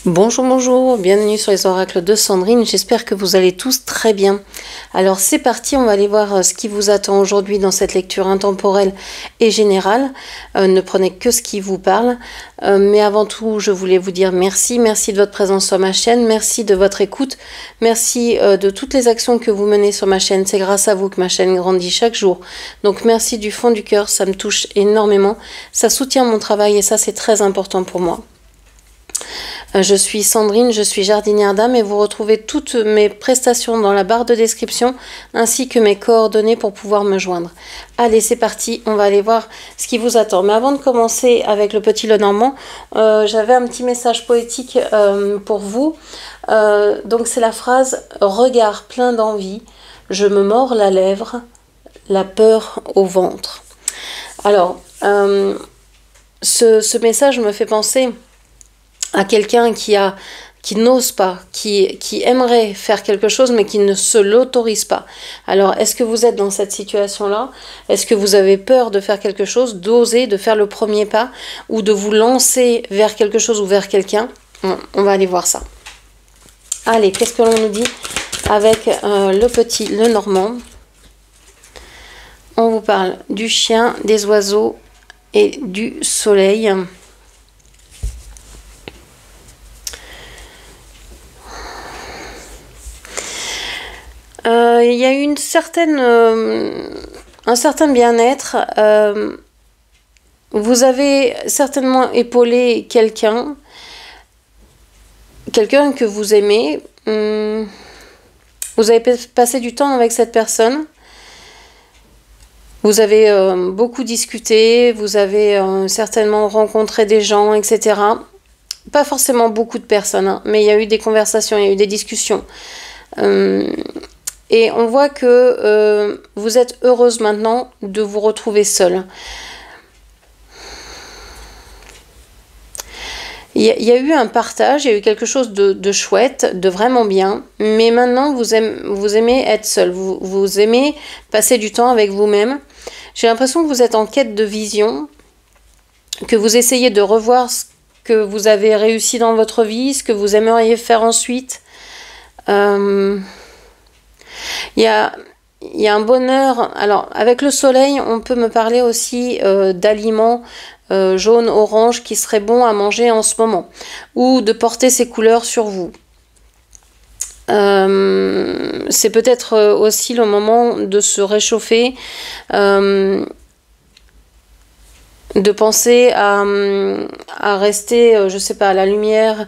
Bonjour, bonjour, bienvenue sur les oracles de Sandrine, j'espère que vous allez tous très bien. Alors c'est parti, on va aller voir ce qui vous attend aujourd'hui dans cette lecture intemporelle et générale. Ne prenez que ce qui vous parle, mais avant tout je voulais vous dire merci de votre présence sur ma chaîne, merci de votre écoute, merci de toutes les actions que vous menez sur ma chaîne, c'est grâce à vous que ma chaîne grandit chaque jour. Donc merci du fond du cœur, ça me touche énormément, ça soutient mon travail et ça c'est très important pour moi. Je suis Sandrine, je suis jardinière d'âme et vous retrouvez toutes mes prestations dans la barre de description ainsi que mes coordonnées pour pouvoir me joindre. Allez, c'est parti, on va aller voir ce qui vous attend. Mais avant de commencer avec le petit Lenormand, j'avais un petit message poétique pour vous. Donc c'est la phrase « Regard plein d'envie, je me mords la lèvre, la peur au ventre ». Alors, ce message me fait penser à quelqu'un qui n'ose pas, qui aimerait faire quelque chose mais qui ne se l'autorise pas. Alors, est-ce que vous êtes dans cette situation-là? Est-ce que vous avez peur de faire quelque chose, d'oser, de faire le premier pas ou de vous lancer vers quelque chose ou vers quelqu'un? On va aller voir ça. Allez, qu'est-ce que l'on nous dit avec le petit Lenormand? On vous parle du chien, des oiseaux et du soleil. Il y a eu un certain bien-être. Vous avez certainement épaulé quelqu'un que vous aimez. Vous avez passé du temps avec cette personne. Vous avez beaucoup discuté. Vous avez certainement rencontré des gens, etc. Pas forcément beaucoup de personnes, hein, mais il y a eu des conversations, il y a eu des discussions. Et on voit que vous êtes heureuse maintenant de vous retrouver seule. Il y a eu un partage, il y a eu quelque chose de chouette, de vraiment bien. Mais maintenant, vous aimez être seule. Vous aimez passer du temps avec vous-même. J'ai l'impression que vous êtes en quête de vision, que vous essayez de revoir ce que vous avez réussi dans votre vie, ce que vous aimeriez faire ensuite. Il y a un bonheur. Alors, avec le soleil, on peut me parler aussi d'aliments jaunes, orange qui seraient bons à manger en ce moment. Ou de porter ces couleurs sur vous. C'est peut-être aussi le moment de se réchauffer. De penser à rester, je sais pas, à la lumière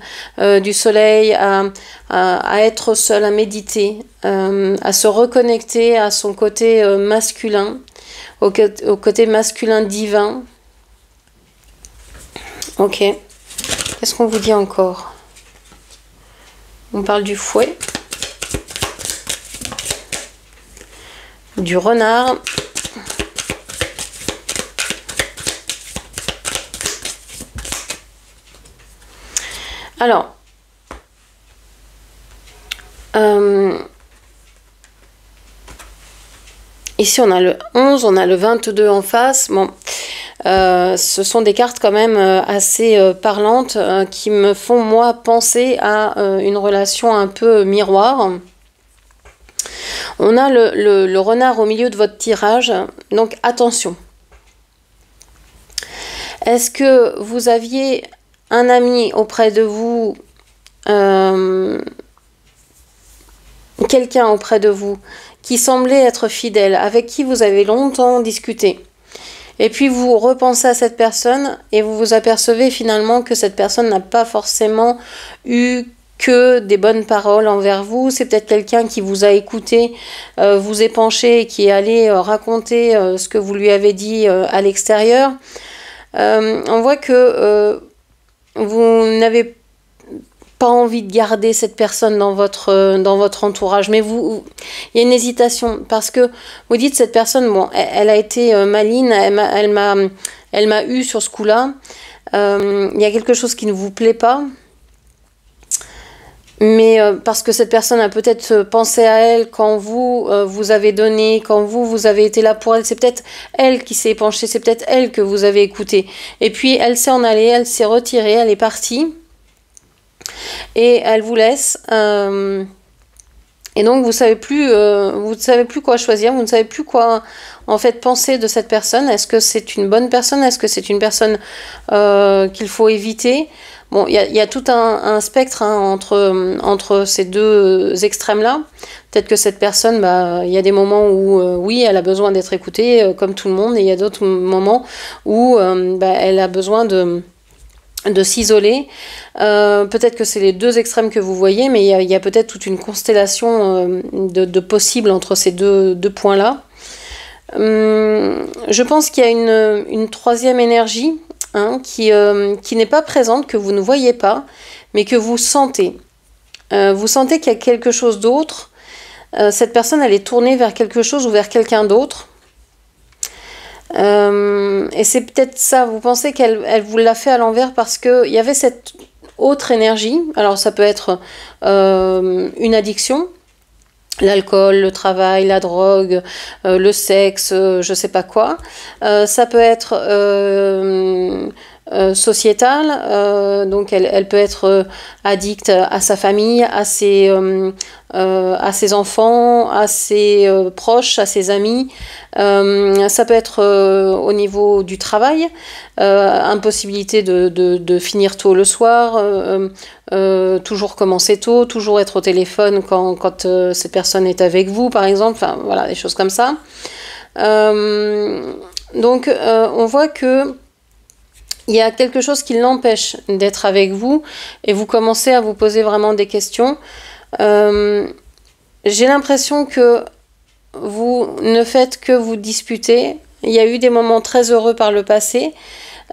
du soleil, à être seul, à méditer, à se reconnecter à son côté masculin, au côté masculin divin. Ok. Qu'est-ce qu'on vous dit encore? On parle du fouet, du renard. Alors, ici on a le 11, on a le 22 en face. Bon, ce sont des cartes quand même assez parlantes qui me font moi penser à une relation un peu miroir. On a le renard au milieu de votre tirage, donc attention. Est-ce que vous aviez un ami auprès de vous, quelqu'un auprès de vous qui semblait être fidèle, avec qui vous avez longtemps discuté, et puis vous repensez à cette personne et vous vous apercevez finalement que cette personne n'a pas forcément eu que des bonnes paroles envers vous. C'est peut-être quelqu'un qui vous a écouté, vous épancher et qui est allé raconter ce que vous lui avez dit à l'extérieur. On voit que vous n'avez pas envie de garder cette personne dans votre entourage, mais il y a une hésitation parce que vous dites cette personne, bon, elle a été maligne, elle m'a eu sur ce coup-là. Il y a quelque chose qui ne vous plaît pas, mais parce que cette personne a peut-être pensé à elle quand vous vous avez donné, quand vous avez été là pour elle. C'est peut-être elle qui s'est épanchée, c'est peut-être elle que vous avez écoutée. Et puis elle s'est en allée, elle s'est retirée, elle est partie. et elle vous laisse. Et donc vous savez plus quoi choisir, vous ne savez plus quoi en fait penser de cette personne. Est-ce que c'est une bonne personne? Est-ce que c'est une personne qu'il faut éviter? Bon, il y a tout un spectre hein, entre ces deux extrêmes-là. Peut-être que cette personne, bah, il y a des moments où oui, elle a besoin d'être écoutée comme tout le monde, et il y a d'autres moments où bah, elle a besoin de s'isoler. Peut-être que c'est les deux extrêmes que vous voyez, mais il y a peut-être toute une constellation de possibles entre ces deux points-là. Je pense qu'il y a une troisième énergie hein, qui n'est pas présente, que vous ne voyez pas, mais que vous sentez. Vous sentez qu'il y a quelque chose d'autre. Cette personne, elle est tournée vers quelque chose ou vers quelqu'un d'autre. Et c'est peut-être ça, vous pensez qu'elle vous l'a fait à l'envers parce qu'il y avait cette autre énergie. Alors ça peut être une addiction, l'alcool, le travail, la drogue, le sexe, je sais pas quoi. Ça peut être sociétale, donc elle peut être addicte à sa famille, à ses enfants, à ses proches, à ses amis. Ça peut être au niveau du travail, impossibilité de finir tôt le soir, toujours commencer tôt, toujours être au téléphone quand cette personne est avec vous, par exemple. Enfin, voilà, des choses comme ça. Donc, on voit que il y a quelque chose qui l'empêche d'être avec vous et vous commencez à vous poser vraiment des questions. J'ai l'impression que vous ne faites que vous disputer. Il y a eu des moments très heureux par le passé.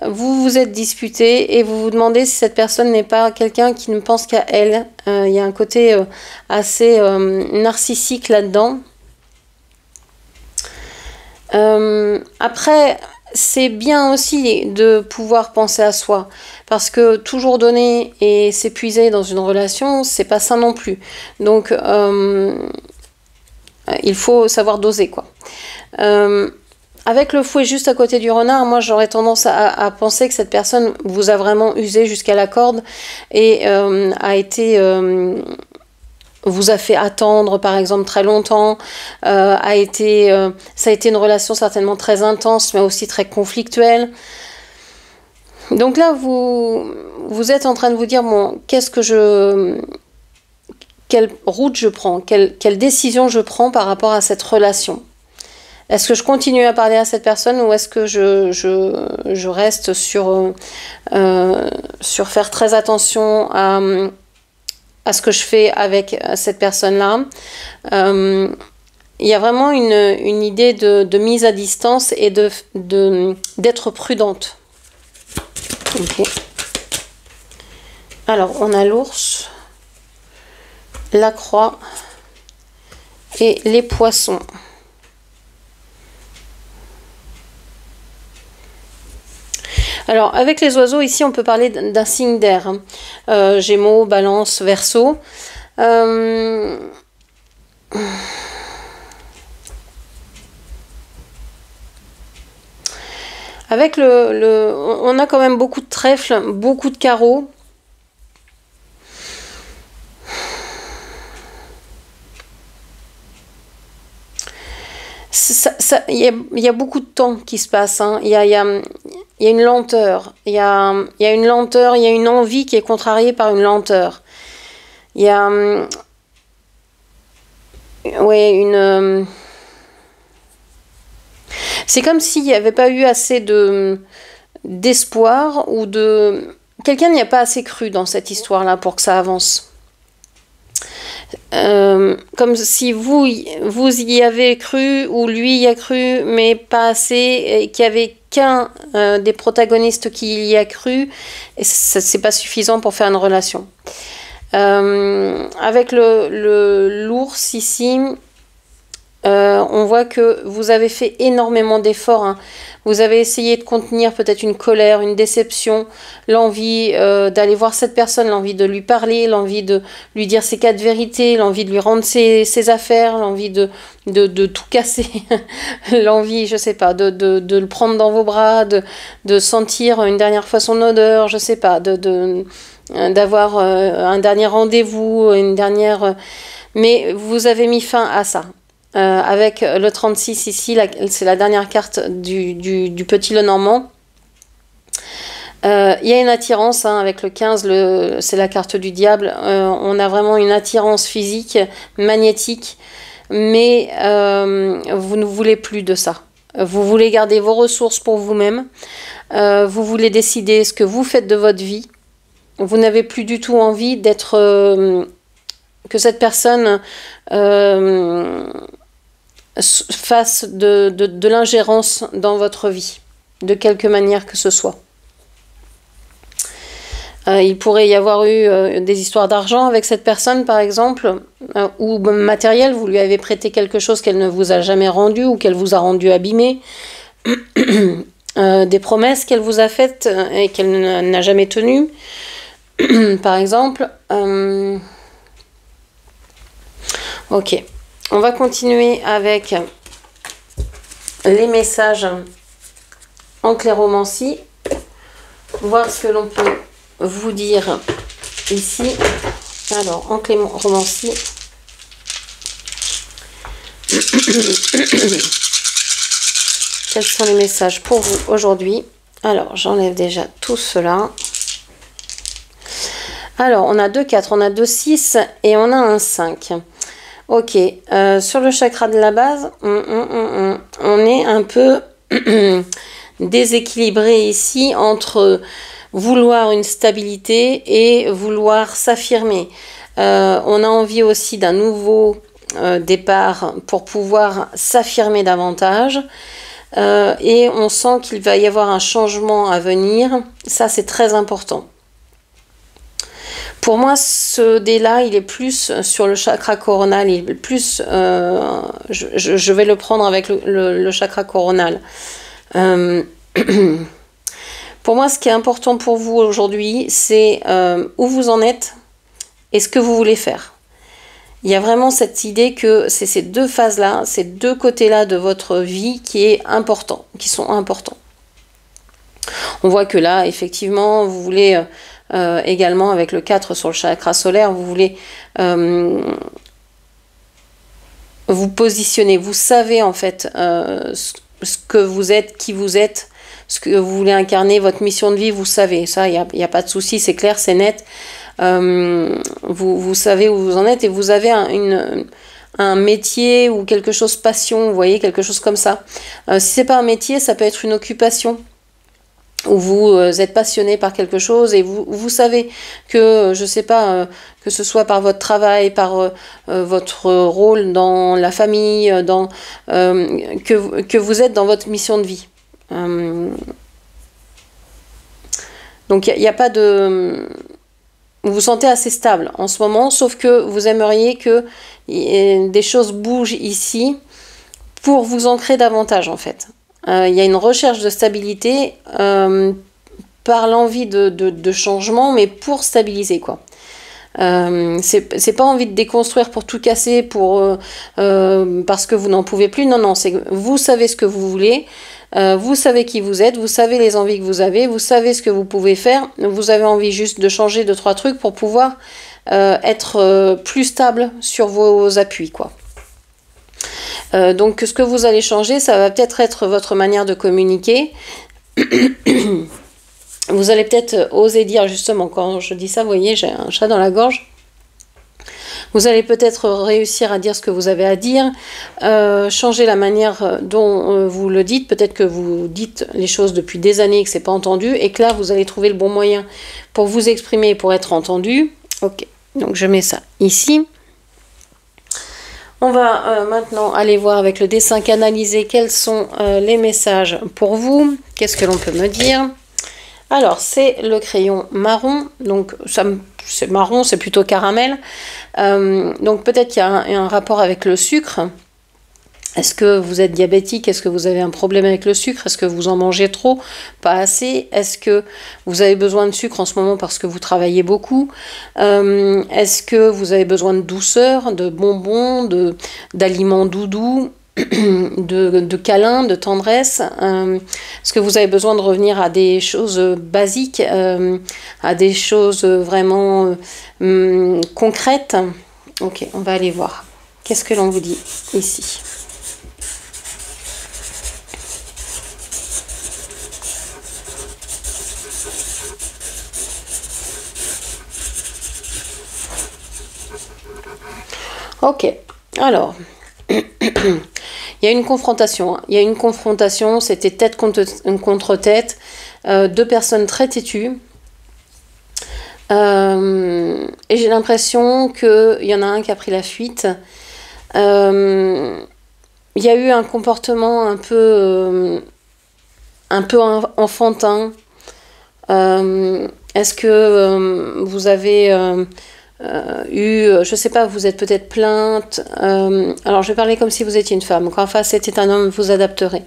Vous vous êtes disputé et vous vous demandez si cette personne n'est pas quelqu'un qui ne pense qu'à elle. Il y a un côté assez narcissique là-dedans. Après, c'est bien aussi de pouvoir penser à soi, parce que toujours donner et s'épuiser dans une relation, c'est pas ça non plus. Donc, il faut savoir doser, quoi. Avec le fouet juste à côté du renard, moi j'aurais tendance à penser que cette personne vous a vraiment usé jusqu'à la corde et vous a fait attendre par exemple très longtemps, ça a été une relation certainement très intense mais aussi très conflictuelle. Donc là vous êtes en train de vous dire bon, quelle route je prends, quelle décision je prends par rapport à cette relation. Est-ce que je continue à parler à cette personne ou est-ce que je reste sur faire très attention à ce que je fais avec cette personne-là. Il y a vraiment une idée de mise à distance et d'être prudente. Ok. Alors, on a l'ours, la croix et les poissons. Alors, avec les oiseaux, ici, on peut parler d'un signe d'air. Hein. Gémeaux, Balance, Verseau. Avec on a quand même beaucoup de trèfles, beaucoup de carreaux. Il y a beaucoup de temps qui se passe. Hein. Il y a une lenteur. Il y a une lenteur, il y a une envie qui est contrariée par une lenteur. Il y a c'est comme s'il n'y avait pas eu assez d'espoir ou de... Quelqu'un n'y a pas assez cru dans cette histoire-là pour que ça avance. Comme si vous y avez cru ou lui y a cru mais pas assez et qu'il y avait qu'un des protagonistes qui y a cru et c'est pas suffisant pour faire une relation. Avec l'ours ici, on voit que vous avez fait énormément d'efforts. Hein. Vous avez essayé de contenir peut-être une colère, une déception, l'envie d'aller voir cette personne, l'envie de lui parler, l'envie de lui dire ses quatre vérités, l'envie de lui rendre ses affaires, l'envie de tout casser, l'envie, je sais pas, de le prendre dans vos bras, de sentir une dernière fois son odeur, je sais pas, d'avoir un dernier rendez-vous, une dernière... mais vous avez mis fin à ça. Avec le 36 ici, c'est la dernière carte du petit Lenormand. Il y a une attirance avec le 15, c'est la carte du diable. On a vraiment une attirance physique, magnétique, mais vous ne voulez plus de ça. Vous voulez garder vos ressources pour vous-même. Vous voulez décider ce que vous faites de votre vie. Vous n'avez plus du tout envie d'être... que cette personne fasse de l'ingérence dans votre vie, de quelque manière que ce soit. Il pourrait y avoir eu des histoires d'argent avec cette personne, par exemple, ou matériel, vous lui avez prêté quelque chose qu'elle ne vous a jamais rendu ou qu'elle vous a rendu abîmé, des promesses qu'elle vous a faites et qu'elle n'a jamais tenues, par exemple. Ok, on va continuer avec les messages en cléromancie, voir ce que l'on peut vous dire ici. Alors, en cléromancie, quels sont les messages pour vous aujourd'hui? Alors, j'enlève déjà tout cela. Alors, on a 2 4, on a 2 6 et on a un 5. Ok, sur le chakra de la base, on est un peu déséquilibré ici entre vouloir une stabilité et vouloir s'affirmer. On a envie aussi d'un nouveau départ pour pouvoir s'affirmer davantage. Et on sent qu'il va y avoir un changement à venir. Ça, c'est très important. Pour moi, ce dé-là, il est plus sur le chakra coronal. Il est plus, je vais le prendre avec le chakra coronal. Pour moi, ce qui est important pour vous aujourd'hui, c'est où vous en êtes et ce que vous voulez faire. Il y a vraiment cette idée que c'est ces deux phases-là, ces deux côtés-là de votre vie qui sont importants. On voit que là, effectivement, vous voulez... également avec le 4 sur le chakra solaire, vous voulez vous positionner, vous savez en fait ce que vous êtes, qui vous êtes, ce que vous voulez incarner, votre mission de vie, vous savez, ça, il n'y a pas de souci, c'est clair, c'est net, vous savez où vous en êtes et vous avez un métier ou quelque chose passion, vous voyez, quelque chose comme ça. Si c'est pas un métier, ça peut être une occupation, où vous êtes passionné par quelque chose et vous savez que, je sais pas, que ce soit par votre travail, par votre rôle dans la famille, que vous êtes dans votre mission de vie. Donc il n'y a pas de... Vous vous sentez assez stable en ce moment, sauf que vous aimeriez que des choses bougent ici pour vous ancrer davantage en fait. Il y a une recherche de stabilité par l'envie de changement, mais pour stabiliser quoi. C'est pas envie de déconstruire pour tout casser, parce que vous n'en pouvez plus. Non, c'est que vous savez ce que vous voulez, vous savez qui vous êtes, vous savez les envies que vous avez, vous savez ce que vous pouvez faire. Vous avez envie juste de changer 2-3 trucs pour pouvoir être plus stable sur vos appuis quoi. Donc ce que vous allez changer, ça va peut-être être votre manière de communiquer. Vous allez peut-être oser dire, justement, quand je dis ça, vous voyez, j'ai un chat dans la gorge. Vous allez peut-être réussir à dire ce que vous avez à dire, changer la manière dont vous le dites. Peut-être que vous dites les choses depuis des années et que c'est pas entendu, et que là, vous allez trouver le bon moyen pour vous exprimer et pour être entendu. Ok, donc je mets ça ici. On va maintenant aller voir avec le dessin canalisé quels sont les messages pour vous. Qu'est-ce que l'on peut me dire? Alors, c'est le crayon marron. Donc, c'est marron, c'est plutôt caramel. Donc, peut-être qu'il y a un rapport avec le sucre. Est-ce que vous êtes diabétique? Est-ce que vous avez un problème avec le sucre? Est-ce que vous en mangez trop? Pas assez? Est-ce que vous avez besoin de sucre en ce moment parce que vous travaillez beaucoup? Est-ce que vous avez besoin de douceur, de bonbons, d'aliments doudous? de câlin, de tendresse. Est-ce que vous avez besoin de revenir à des choses basiques, à des choses vraiment concrètes? Ok, on va aller voir. Qu'est-ce que l'on vous dit ici? Ok, alors, il y a une confrontation. Il y a une confrontation, c'était tête contre tête, deux personnes très têtues. Et j'ai l'impression qu'il y en a un qui a pris la fuite. Il y a eu un comportement un peu enfantin. Est-ce que vous avez je sais pas, vous êtes peut-être plainte. Alors je vais parler comme si vous étiez une femme. Quand en face c'était un homme, vous adapterez.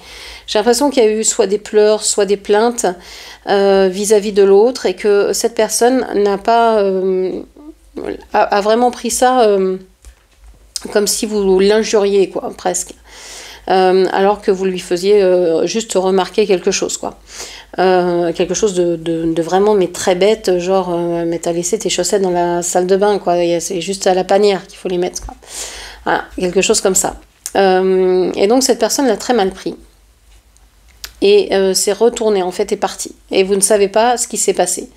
J'ai l'impression qu'il y a eu soit des pleurs, soit des plaintes vis-à-vis de l'autre, et que cette personne n'a pas a vraiment pris ça comme si vous l'injuriez, quoi, presque. Alors que vous lui faisiez juste remarquer quelque chose, quoi. Quelque chose de vraiment, mais très bête, genre mais t'as laissé tes chaussettes dans la salle de bain, quoi. C'est juste à la panière qu'il faut les mettre, quoi. Voilà, quelque chose comme ça. Et donc cette personne l'a très mal pris et s'est retournée, en fait, est partie, et vous ne savez pas ce qui s'est passé.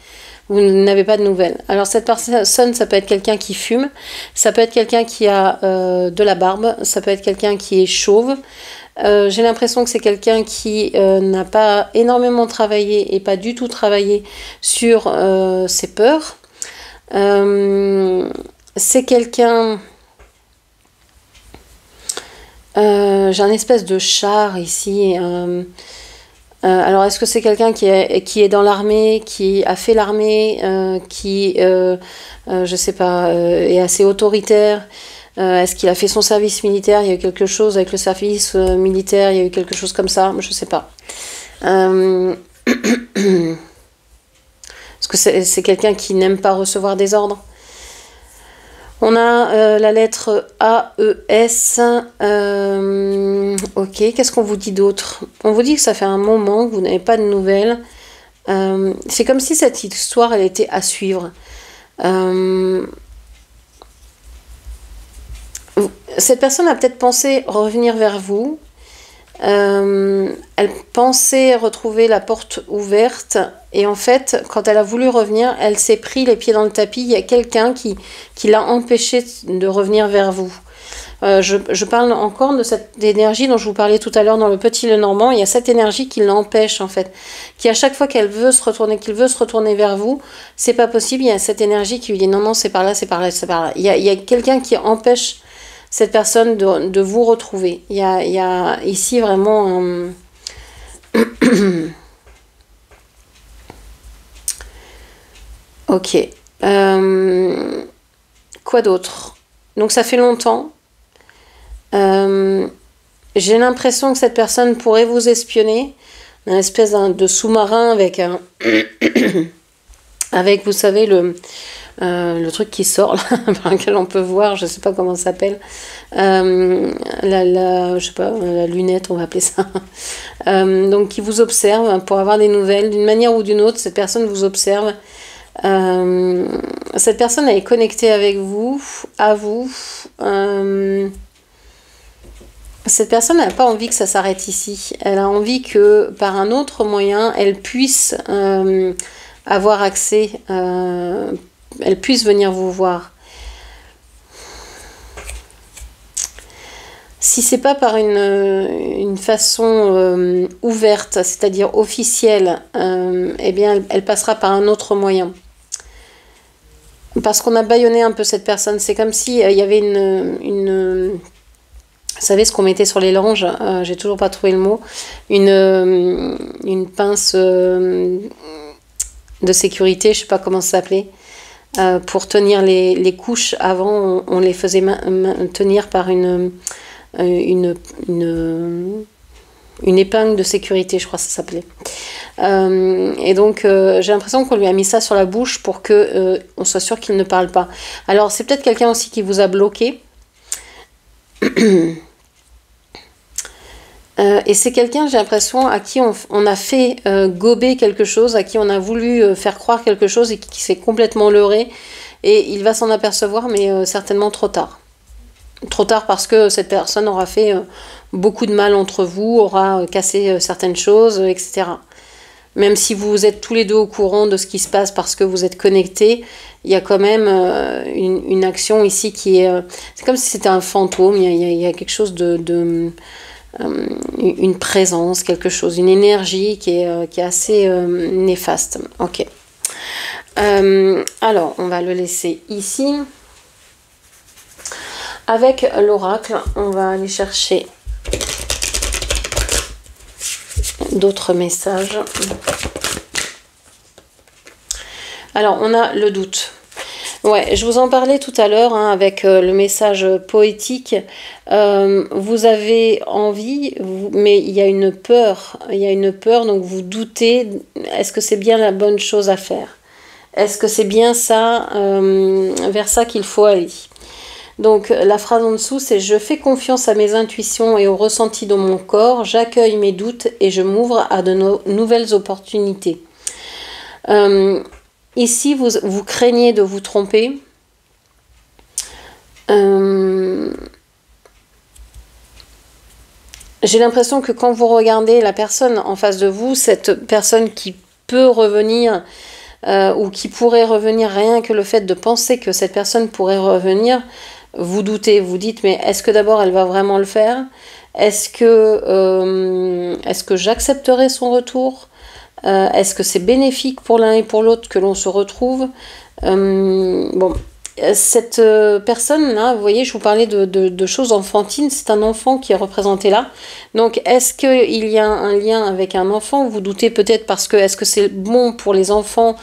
Vous n'avez pas de nouvelles. Alors cette personne, ça peut être quelqu'un qui fume, ça peut être quelqu'un qui a de la barbe, ça peut être quelqu'un qui est chauve. J'ai l'impression que c'est quelqu'un qui n'a pas énormément travaillé et pas du tout travaillé sur ses peurs. C'est quelqu'un... j'ai un espèce de char ici. Alors, est-ce que c'est quelqu'un qui est dans l'armée, qui a fait l'armée, je sais pas, est assez autoritaire? Est-ce qu'il a fait son service militaire? Il y a eu quelque chose avec le service militaire, il y a eu quelque chose comme ça, je sais pas. Est-ce que c'est quelqu'un qui n'aime pas recevoir des ordres? On a la lettre A, E, S. Ok, qu'est-ce qu'on vous dit d'autre? On vous dit que ça fait un moment que vous n'avez pas de nouvelles. C'est comme si cette histoire, elle était à suivre. Cette personne a peut-être pensé revenir vers vous. Elle pensait retrouver la porte ouverte, et en fait, quand elle a voulu revenir, elle s'est pris les pieds dans le tapis. Il y a quelqu'un qui l'a empêché de revenir vers vous. Je parle encore de cette énergie dont je vous parlais tout à l'heure dans le Petit Lenormand. Il y a cette énergie qui l'empêche, en fait, qui à chaque fois qu'elle veut se retourner, qu'il veut se retourner vers vous, c'est pas possible. Il y a cette énergie qui lui dit non, non, c'est par là, c'est par là, c'est par là. Il y a quelqu'un qui empêche cette personne de vous retrouver. Il y a ici vraiment un... Ok. Quoi d'autre? Donc ça fait longtemps. J'ai l'impression que cette personne pourrait vous espionner. Une espèce de sous-marin avec un... avec, vous savez, le truc qui sort, là, par lequel on peut voir, je sais pas comment ça s'appelle, je sais pas, la lunette, on va appeler ça. Donc qui vous observe pour avoir des nouvelles, d'une manière ou d'une autre. Cette personne vous observe. Cette personne elle est connectée avec vous, à vous. Cette personne n'a pas envie que ça s'arrête ici. Elle a envie que par un autre moyen, elle puisse avoir accès, elle puisse venir vous voir. Si c'est pas par une façon ouverte, c'est-à-dire officielle, eh bien elle passera par un autre moyen. Parce qu'on a bâillonné un peu cette personne. C'est comme si il y avait vous savez ce qu'on mettait sur les langes, j'ai toujours pas trouvé le mot, une pince de sécurité, je sais pas comment ça s'appelait, pour tenir les couches. Avant, on les faisait tenir par une épingle de sécurité, je crois que ça s'appelait. Et donc j'ai l'impression qu'on lui a mis ça sur la bouche pour que on soit sûr qu'il ne parle pas. Alors c'est peut-être quelqu'un aussi qui vous a bloqué. Et c'est quelqu'un, j'ai l'impression, à qui on a fait gober quelque chose, à qui on a voulu faire croire quelque chose et qui s'est complètement leurré. Et il va s'en apercevoir, mais certainement trop tard. Trop tard parce que cette personne aura fait beaucoup de mal entre vous, aura cassé certaines choses, etc. Même si vous êtes tous les deux au courant de ce qui se passe parce que vous êtes connectés, il y a quand même une action ici qui est... c'est comme si c'était un fantôme, il y a quelque chose une présence, quelque chose, une énergie qui est assez néfaste. Ok. Alors, on va le laisser ici. Avec l'oracle, on va aller chercher d'autres messages. Alors, on a le doute. Ouais, je vous en parlais tout à l'heure hein, avec le message poétique. Vous avez envie, mais il y a une peur. Il y a une peur, donc vous doutez. Est-ce que c'est bien la bonne chose à faire? Est-ce que c'est bien ça, vers ça qu'il faut aller? Donc la phrase en dessous, c'est « Je fais confiance à mes intuitions et aux ressentis dans mon corps, j'accueille mes doutes et je m'ouvre à de nouvelles opportunités. » Ici, vous craignez de vous tromper. J'ai l'impression que quand vous regardez la personne en face de vous, cette personne qui peut revenir ou qui pourrait revenir, rien que le fait de penser que cette personne pourrait revenir, vous doutez, vous dites mais est-ce que d'abord elle va vraiment le faire? Est-ce que j'accepterai son retour? Est-ce que c'est bénéfique pour l'un et pour l'autre que l'on se retrouve? Bon, cette personne-là, vous voyez, je vous parlais de choses enfantines, c'est un enfant qui est représenté là. Donc, est-ce qu'il y a un lien avec un enfant? Vous doutez peut-être parce que, est-ce que c'est bon pour les enfants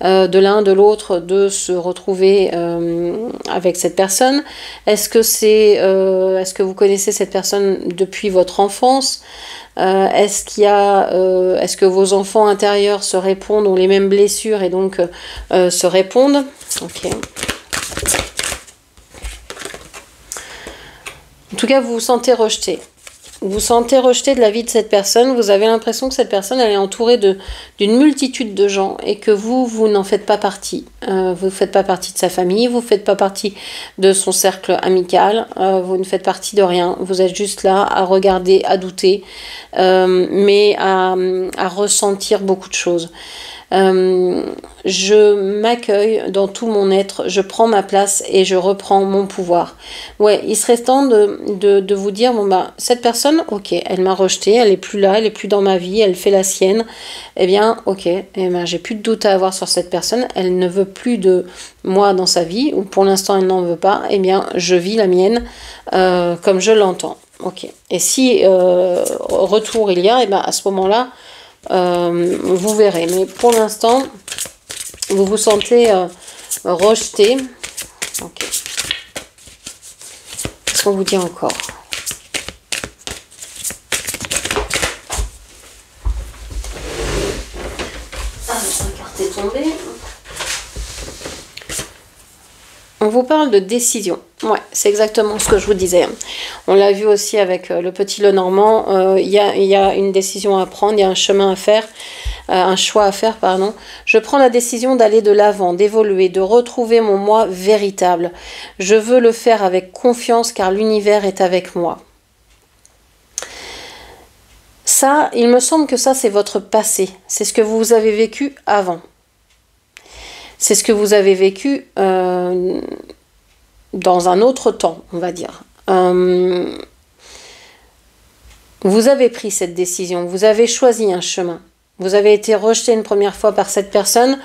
de l'un, de l'autre, de se retrouver avec cette personne? Est-ce que vous connaissez cette personne depuis votre enfance? Est-ce que vos enfants intérieurs se répondent, ont les mêmes blessures et donc se répondent? Ok. En tout cas, vous vous sentez rejeté. Vous vous sentez rejeté de la vie de cette personne. Vous avez l'impression que cette personne elle est entourée d'une multitude de gens et que vous n'en faites pas partie. Vous ne faites pas partie de sa famille, vous ne faites pas partie de son cercle amical, vous ne faites partie de rien. Vous êtes juste là à regarder, à douter, mais à ressentir beaucoup de choses. Je m'accueille dans tout mon être, je prends ma place et je reprends mon pouvoir. Ouais, il serait temps de vous dire, bon bah, cette personne, ok, elle m'a rejetée, elle est plus là, elle est plus dans ma vie, elle fait la sienne. Eh bien, ok, eh ben, j'ai plus de doute à avoir sur cette personne, elle ne veut plus de moi dans sa vie, ou pour l'instant elle n'en veut pas, eh bien, je vis la mienne comme je l'entends. Ok. Et si retour il y a, eh ben, à ce moment-là, vous verrez, mais pour l'instant vous vous sentez rejeté. Ok. Qu'est-ce qu'on vous dit encore? Ah, la carte est tombée. On vous parle de décision. Ouais, c'est exactement ce que je vous disais. On l'a vu aussi avec le petit Lenormand. Il y a une décision à prendre, il y a un chemin à faire, un choix à faire, pardon. Je prends la décision d'aller de l'avant, d'évoluer, de retrouver mon moi véritable. Je veux le faire avec confiance car l'univers est avec moi. Ça, il me semble que ça, c'est votre passé. C'est ce que vous avez vécu avant. C'est ce que vous avez vécu dans un autre temps, on va dire. Vous avez pris cette décision, vous avez choisi un chemin. Vous avez été rejeté une première fois par cette personne.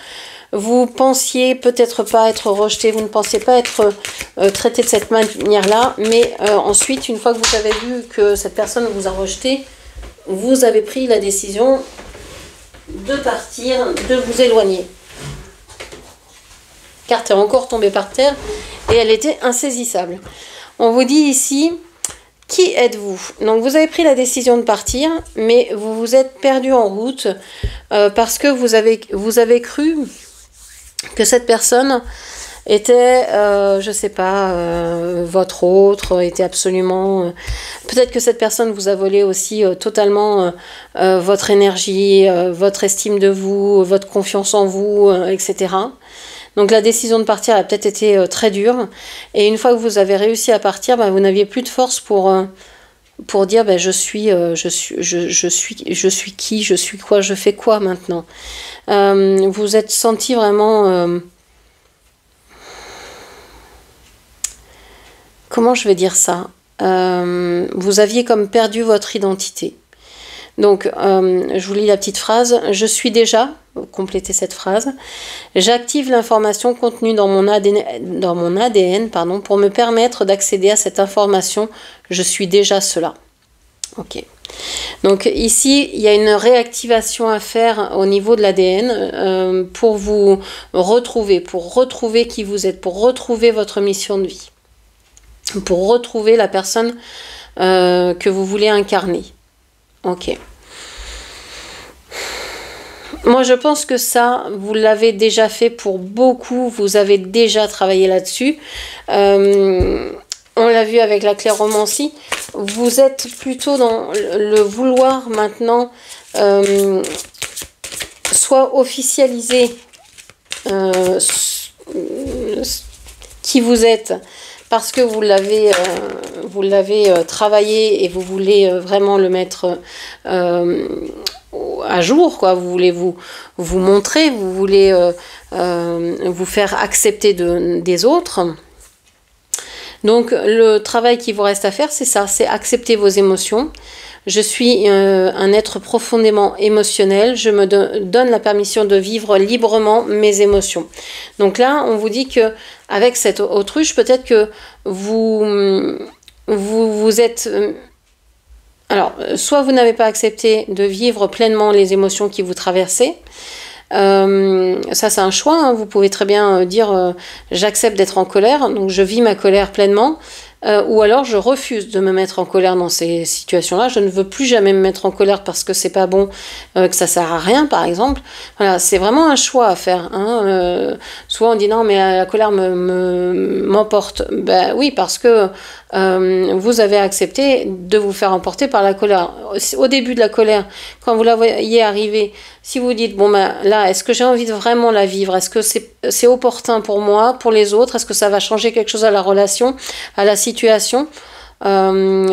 Vous pensiez peut-être pas être rejeté, vous ne pensiez pas être traité de cette manière-là, mais ensuite, une fois que vous avez vu que cette personne vous a rejeté, vous avez pris la décision de partir, de vous éloigner. Carte est encore tombée par terre et elle était insaisissable. On vous dit ici, qui êtes-vous? Donc vous avez pris la décision de partir, mais vous vous êtes perdu en route parce que vous avez cru que cette personne était, je sais pas, votre autre, était absolument... peut-être que cette personne vous a volé aussi totalement votre énergie, votre estime de vous, votre confiance en vous, etc. Donc la décision de partir a peut-être été très dure. Et une fois que vous avez réussi à partir, bah, vous n'aviez plus de force pour dire bah, je suis qui, je suis quoi, je fais quoi maintenant. Vous êtes senti vraiment... comment je vais dire ça, vous aviez comme perdu votre identité. Donc, je vous lis la petite phrase. Je suis déjà, complétez cette phrase, j'active l'information contenue dans mon ADN, pardon, pour me permettre d'accéder à cette information. Je suis déjà cela. Ok. Donc ici, il y a une réactivation à faire au niveau de l'ADN pour vous retrouver, pour retrouver qui vous êtes, pour retrouver votre mission de vie, pour retrouver la personne que vous voulez incarner. Ok. Moi, je pense que ça, vous l'avez déjà fait pour beaucoup. Vous avez déjà travaillé là-dessus. On l'a vu avec la clairomancie. Vous êtes plutôt dans le vouloir maintenant soit officialiser qui vous êtes, parce que vous l'avez travaillé et vous voulez vraiment le mettre à jour, quoi. Vous voulez vous montrer, vous voulez vous faire accepter des autres. Donc le travail qui vous reste à faire, c'est ça, c'est accepter vos émotions. Je suis un être profondément émotionnel, je me donne la permission de vivre librement mes émotions. Donc là, on vous dit que avec cette autruche, peut-être que vous êtes... alors, soit vous n'avez pas accepté de vivre pleinement les émotions qui vous traversent. Ça, c'est un choix, hein. Vous pouvez très bien dire j'accepte d'être en colère, donc je vis ma colère pleinement. Ou alors je refuse de me mettre en colère dans ces situations-là. Je ne veux plus jamais me mettre en colère parce que c'est pas bon, que ça sert à rien, par exemple. Voilà, c'est vraiment un choix à faire. Hein. Souvent on dit non, mais la colère m'emporte. Ben oui, parce que vous avez accepté de vous faire emporter par la colère. Au début de la colère, quand vous la voyez arriver, si vous dites bon ben là, est-ce que j'ai envie de vraiment la vivre? Est-ce que c'est opportun pour moi, pour les autres? Est-ce que ça va changer quelque chose à la relation, à la situation?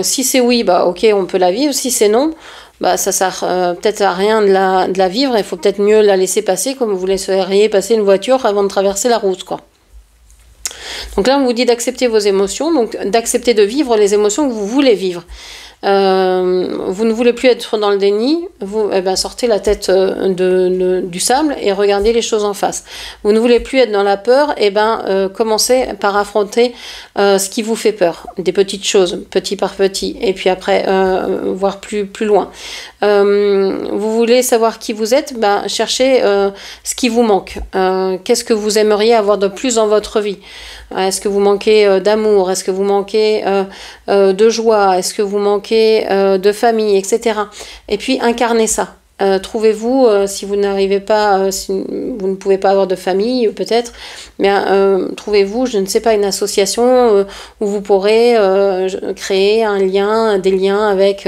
Si c'est oui, bah ok, on peut la vivre. Si c'est non, bah ça sert peut-être à rien de la vivre. Il faut peut-être mieux la laisser passer, comme vous laisseriez passer une voiture avant de traverser la route, quoi. Donc là, on vous dit d'accepter vos émotions, donc d'accepter de vivre les émotions que vous voulez vivre. Vous ne voulez plus être dans le déni, vous sortez la tête du sable et regardez les choses en face. Vous ne voulez plus être dans la peur, commencez par affronter ce qui vous fait peur, des petites choses, petit par petit, et puis après voir plus loin. Vous voulez savoir qui vous êtes, cherchez ce qui vous manque. Qu'est-ce que vous aimeriez avoir de plus dans votre vie? Est-ce que vous manquez d'amour? Est-ce que vous manquez de joie? Est-ce que vous manquez de famille, etc. Et puis incarnez ça. Trouvez-vous, si vous n'arrivez pas, si vous ne pouvez pas avoir de famille, peut-être, mais trouvez-vous, je ne sais pas, une association où vous pourrez créer des liens avec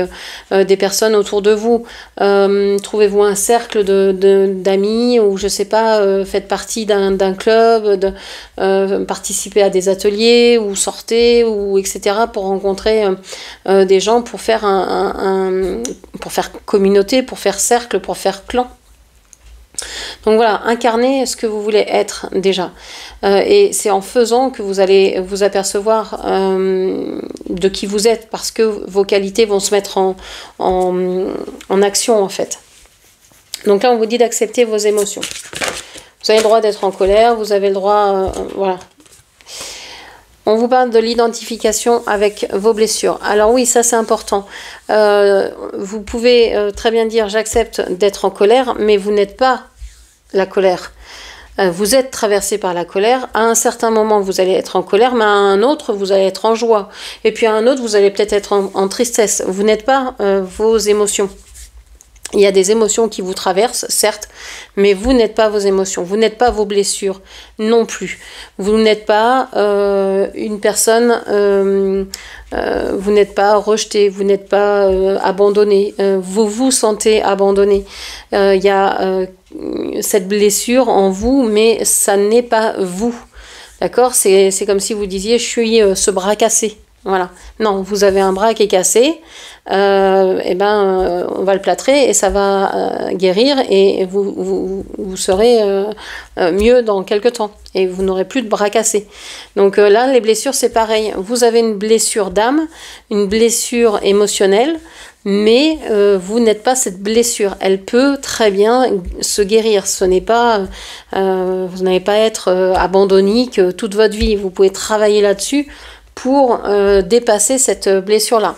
des personnes autour de vous. Trouvez-vous un cercle d'amis, ou je sais pas, faites partie d'un club, participez à des ateliers, ou sortez, ou etc. pour rencontrer des gens, pour faire pour faire communauté, pour faire cercle, pour faire clan. Donc voilà, incarnez ce que vous voulez être déjà. Et c'est en faisant que vous allez vous apercevoir de qui vous êtes, parce que vos qualités vont se mettre en action, en fait. Donc là, on vous dit d'accepter vos émotions. Vous avez le droit d'être en colère, vous avez le droit... voilà. On vous parle de l'identification avec vos blessures. Alors oui, ça c'est important. Vous pouvez très bien dire j'accepte d'être en colère, mais vous n'êtes pas la colère. Vous êtes traversé par la colère. À un certain moment, vous allez être en colère, mais à un autre, vous allez être en joie. Et puis à un autre, vous allez peut-être être en tristesse. Vous n'êtes pas vos émotions. Il y a des émotions qui vous traversent, certes, mais vous n'êtes pas vos émotions, vous n'êtes pas vos blessures non plus. Vous n'êtes pas une personne, vous n'êtes pas rejeté, vous n'êtes pas abandonné, vous vous sentez abandonné. Il y a cette blessure en vous, mais ça n'est pas vous. D'accord? C'est comme si vous disiez, je suis ce bras cassé. Voilà. Non, vous avez un bras qui est cassé, on va le plâtrer et ça va guérir et vous serez mieux dans quelques temps et vous n'aurez plus de bras cassés. Donc là, les blessures, c'est pareil. Vous avez une blessure d'âme, une blessure émotionnelle, mais vous n'êtes pas cette blessure. Elle peut très se guérir. Ce n'est pas, vous n'allez pas être abandonnique toute votre vie. Vous pouvez travailler là-dessus pour dépasser cette blessure-là.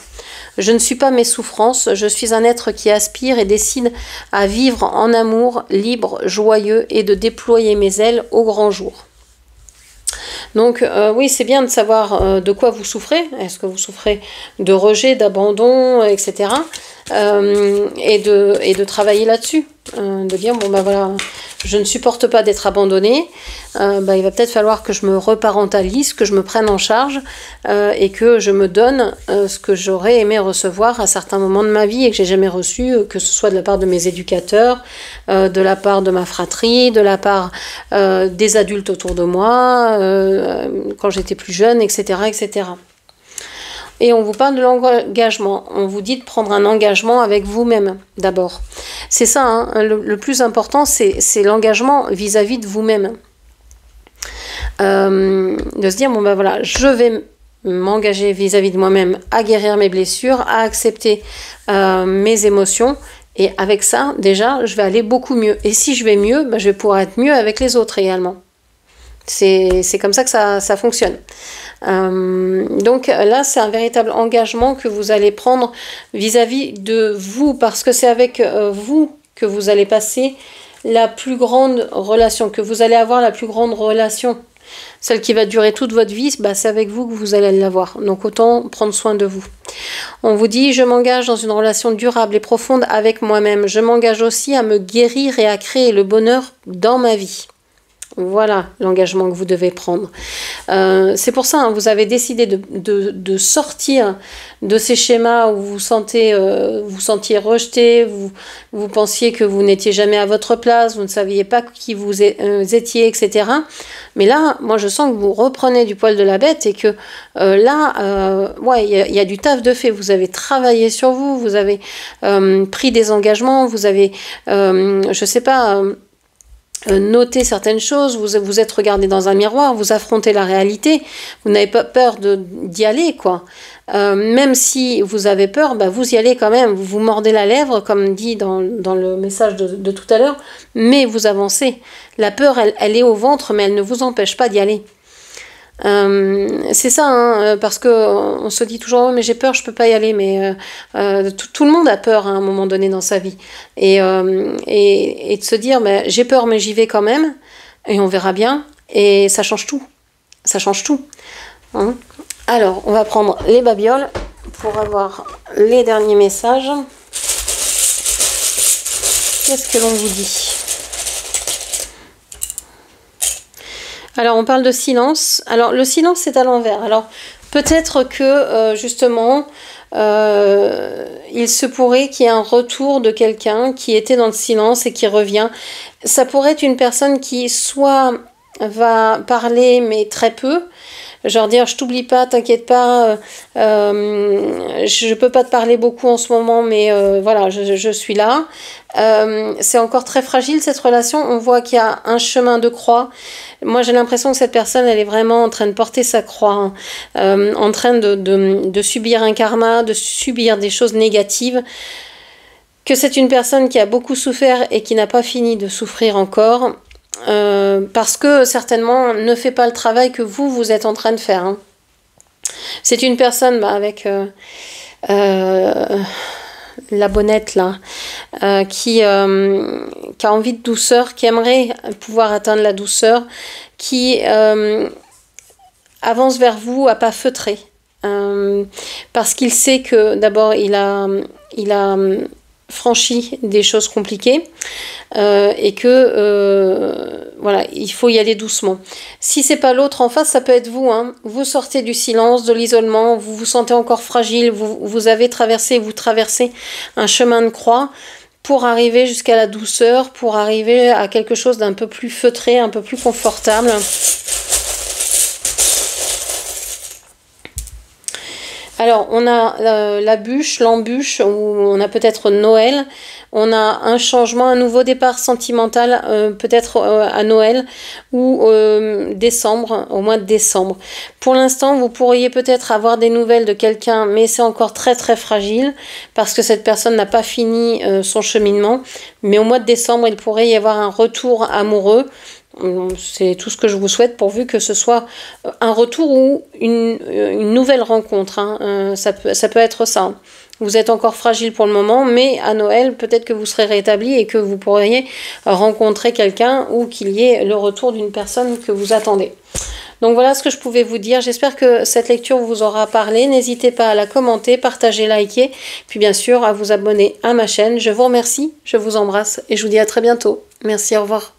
Je ne suis pas mes souffrances, je suis un être qui aspire et décide à vivre en amour, libre, joyeux et de déployer mes ailes au grand jour. Donc oui, c'est bien de savoir de quoi vous souffrez. Est-ce que vous souffrez de rejet, d'abandon, etc. Et de travailler là-dessus. De dire, bon ben voilà, je ne supporte pas d'être abandonnée. Il va peut-être falloir que je me reparentalise, que je me prenne en charge et que je me donne ce que j'aurais aimé recevoir à certains moments de ma vie et que j'ai jamais reçu, que ce soit de la part de mes éducateurs, de la part de ma fratrie, de la part des adultes autour de moi, quand j'étais plus jeune, etc., etc. Et on vous parle de l'engagement. On vous dit de prendre un engagement avec vous-même, d'abord. C'est ça, hein, le plus important, c'est l'engagement vis-à-vis de vous-même. De se dire, bon ben voilà, je vais m'engager vis-à-vis de moi-même à guérir mes blessures, à accepter mes émotions. Et avec ça, déjà, je vais aller beaucoup mieux. Et si je vais mieux, je vais pouvoir être mieux avec les autres également. C'est comme ça que ça fonctionne. Donc là, c'est un véritable engagement que vous allez prendre vis-à-vis de vous, parce que c'est avec vous que vous allez passer la plus grande relation, que vous allez avoir la plus grande relation. Celle qui va durer toute votre vie, c'est avec vous que vous allez l'avoir. Donc autant prendre soin de vous. On vous dit, je m'engage dans une relation durable et profonde avec moi-même. Je m'engage aussi à me guérir et à créer le bonheur dans ma vie. Voilà l'engagement que vous devez prendre. C'est pour ça, hein, vous avez décidé de sortir de ces schémas où vous sentiez rejeté, vous pensiez que vous n'étiez jamais à votre place, vous ne saviez pas qui vous étiez, etc. Mais là, moi je sens que vous reprenez du poil de la bête et que il y a du taf de fait. Vous avez travaillé sur vous, vous avez pris des engagements, vous avez, notez certaines choses, vous êtes regardé dans un miroir, vous affrontez la réalité, vous n'avez pas peur d'y aller, quoi. Même si vous avez peur, vous y allez quand même, vous vous mordez la lèvre, comme dit dans le message de tout à l'heure, mais vous avancez. La peur, elle est au ventre, mais elle ne vous empêche pas d'y aller. C'est ça, hein, parce que on se dit toujours, oh, mais j'ai peur, je peux pas y aller, mais tout le monde a peur à un moment donné dans sa vie, et de se dire, j'ai peur, mais j'y vais quand même, et on verra bien, et ça change tout, hein. Alors, on va prendre les babioles pour avoir les derniers messages. Qu'est-ce que l'on vous dit ? Alors, on parle de silence. Alors, le silence, c'est à l'envers. Alors, peut-être que, justement, il se pourrait qu'il y ait un retour de quelqu'un qui était dans le silence et qui revient. Ça pourrait être une personne qui, soit va parler, mais très peu, genre dire, je t'oublie pas, t'inquiète pas, je peux pas te parler beaucoup en ce moment, mais voilà, je suis là. C'est encore très fragile cette relation, on voit qu'il y a un chemin de croix. Moi j'ai l'impression que cette personne, elle est vraiment en train de porter sa croix, hein, en train de subir un karma, de subir des choses négatives, que c'est une personne qui a beaucoup souffert et qui n'a pas fini de souffrir encore, parce que certainement ne fait pas le travail que vous êtes en train de faire, hein. C'est une personne avec la bonnette là, qui a envie de douceur, qui aimerait pouvoir atteindre la douceur, qui avance vers vous à pas feutrer, parce qu'il sait que d'abord il a franchi des choses compliquées et que voilà, il faut y aller doucement. Si c'est pas l'autre en face, ça peut être vous, hein. Vous sortez du silence, de l'isolement, vous vous sentez encore fragile, vous avez traversé, vous traversez un chemin de croix pour arriver jusqu'à la douceur, pour arriver à quelque chose d'un peu plus feutré, un peu plus confortable. Alors, on a la bûche, l'embûche, où on a peut-être Noël. On a un changement, un nouveau départ sentimental, peut-être à Noël ou décembre, au mois de décembre. Pour l'instant, vous pourriez peut-être avoir des nouvelles de quelqu'un, mais c'est encore très très fragile parce que cette personne n'a pas fini son cheminement. Mais au mois de décembre, il pourrait y avoir un retour amoureux. C'est tout ce que je vous souhaite, pourvu que ce soit un retour ou une nouvelle rencontre, hein. Ça peut être ça. Vous êtes encore fragile pour le moment, mais à Noël, peut-être que vous serez rétabli et que vous pourriez rencontrer quelqu'un ou qu'il y ait le retour d'une personne que vous attendez. Donc voilà ce que je pouvais vous dire. J'espère que cette lecture vous aura parlé. N'hésitez pas à la commenter, partager, liker, puis bien sûr à vous abonner à ma chaîne. Je vous remercie, je vous embrasse et je vous dis à très bientôt. Merci, au revoir.